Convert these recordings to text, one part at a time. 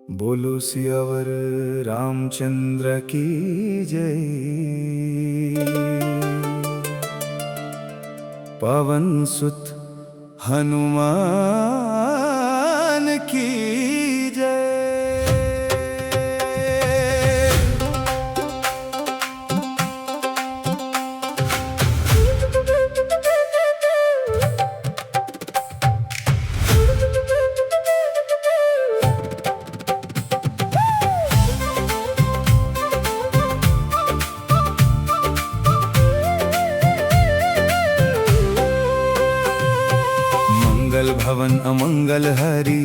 बोलो सियावर रामचंद्र की जय। पवन सुत हनुमान की जय। मंगल भवन अमंगल हरि,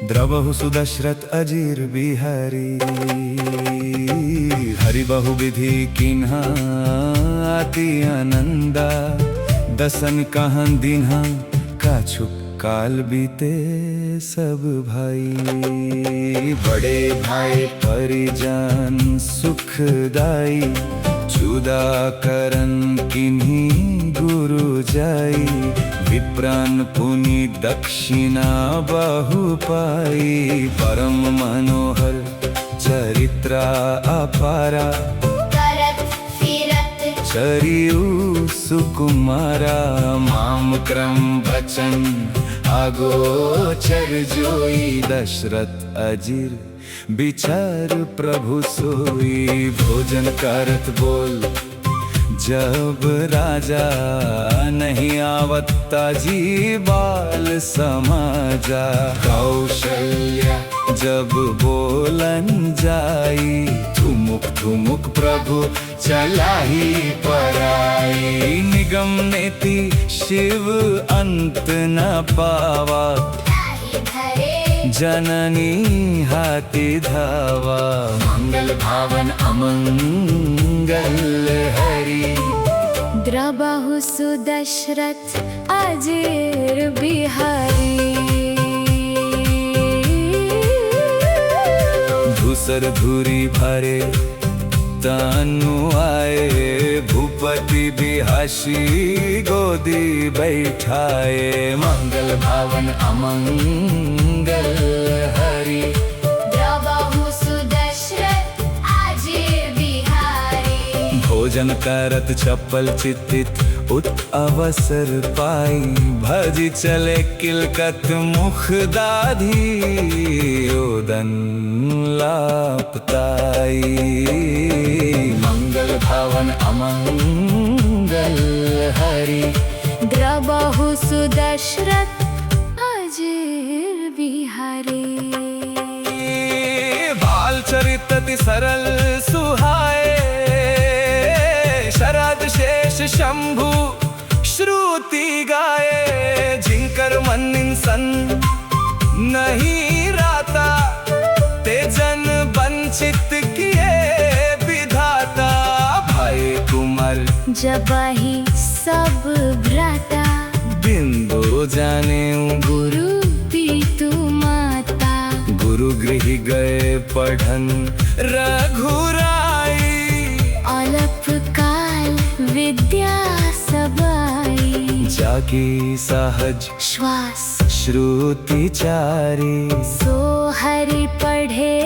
द्रवहु सुदशरथ अजीर बिहारी। हरि बहुविधि किन्हा अति आनंदा, दसन कहन दिन्हा काछुक काल बीते सब भाई। बड़े भाई परिजन सुखदाई, जुदा करन किन्ही गुरु जाई। विप्रान पुनि दक्षिणा बहु पाई, परम मनोहर चरित्रा अपारा। करत फिरत चरियु सुकुमारा, माम क्रम बचन अगोचर जोई। दशरथ अजीर विचार प्रभु सोई, भोजन करत बोल जब राजा। नहीं आवता जी बाल समाजा, कौशल्या जब बोलन जाई। ठुमुक ठुमुक प्रभु चलाही पराई। निगम नेति शिव अंत न पावा, जननी हाथी धावा। मंगल भावन अमंगल हरि, द्रवहु सुदशरथ अजीर बिहारी। धूसर धूरी भरे तानु आए, भूपति बिहाशी गोदी बैठाए। मंगल भावन अमंगल हरि, द्रवहु सुदशरथ अजीर बिहारी। भोजन करत चपल चित्तित उत अवसर पाई। भजी चले किलकत मुख दाधी, ओदन लापताई। मंगल भावन अमंगल हरि, द्रवहु सुदशरथ अजीर बिहारी। बाल चरित सरल सुहाए, शरद शेष शंभु श्रुति गाए। जिनकर मन इंसन नहीं राता, ते जन वंचित किए विधाता। भाई कुमार जबाही सब भ्राता, बिंदु जाने गुरु पितु माता। गुरु गृह गए पढ़न रघुराई। अलप काल विद्या सबाई, जाकी सहज श्वास श्रुति चारी। सो हरि पढ़े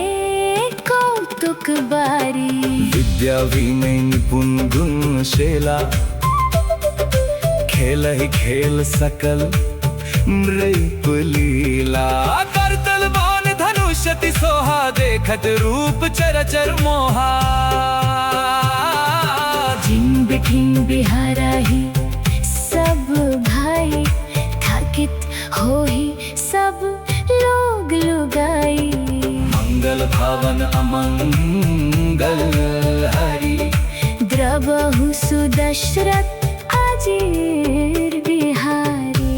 कौतुक बारी। विद्या विनय निपुण गुण शेला, खेल ही खेल सकल मृप लीला। करतल बाण धनुषति सोहा, देखत रूप चरचर मोहा। जिन बिठिन बिहारहि सब भाई, थकित होहि सब लोग लुगाई। मंगल भावन अमंगल हरि, द्रवहु सुदशरथ अजीर बिहारी।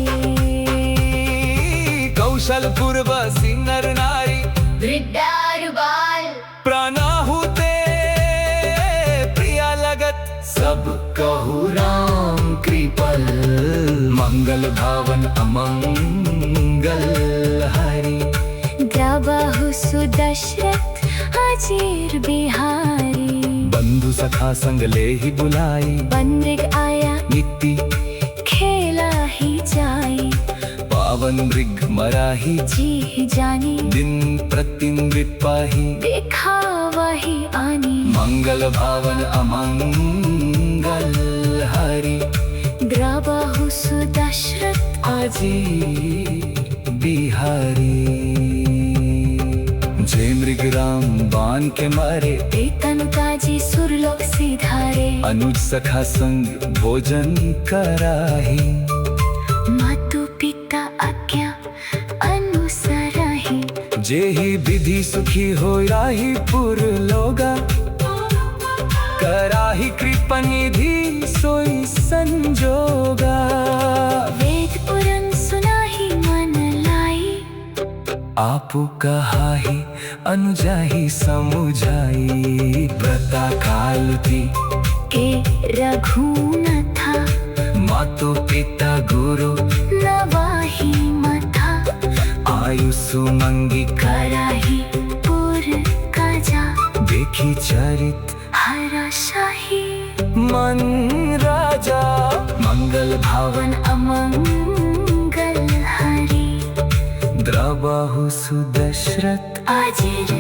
कौशल पूर्वसी नर नारी, वृद्धारु बाल प्राणाहुते प्रिया लगत। सब कहु राम कृपल, मंगल भावन अमंगल हरि। द्रवहु सुदशरथ अजीर बिहारी। बंधु सखा संग ले ही बुलाई, बंदिग आया नीति खेला ही जाई। भावन मृग मराही जी जानी दिन प्रतिनृत पाही देखा वही आनी मंगल भावन अमंगल हरि द्रवहु सुदशरथ आजी बिहारी जय मृग राम बान के मारे तनु ताजी सुरलोक सिधारे अनुज सखा संग भोजन कराही मातु पिता आज्ञा अनुसराही जेहि विधि सुखी हो राही पुर लोगा कराही कृपनिधि सोई संजोगा वेद पुराण सुनाही मन लाई आपु कहाही अनुजाही समुझाई व्रता काल थी के रघुनाथा मातो पिता गुरु नवाही मथा आयु सुमंगी कराही पुर काजा देखी चरित हरशाही मन राजा मंगल भावन अमंगल हरि द्रवहु सुदशरथ आजिर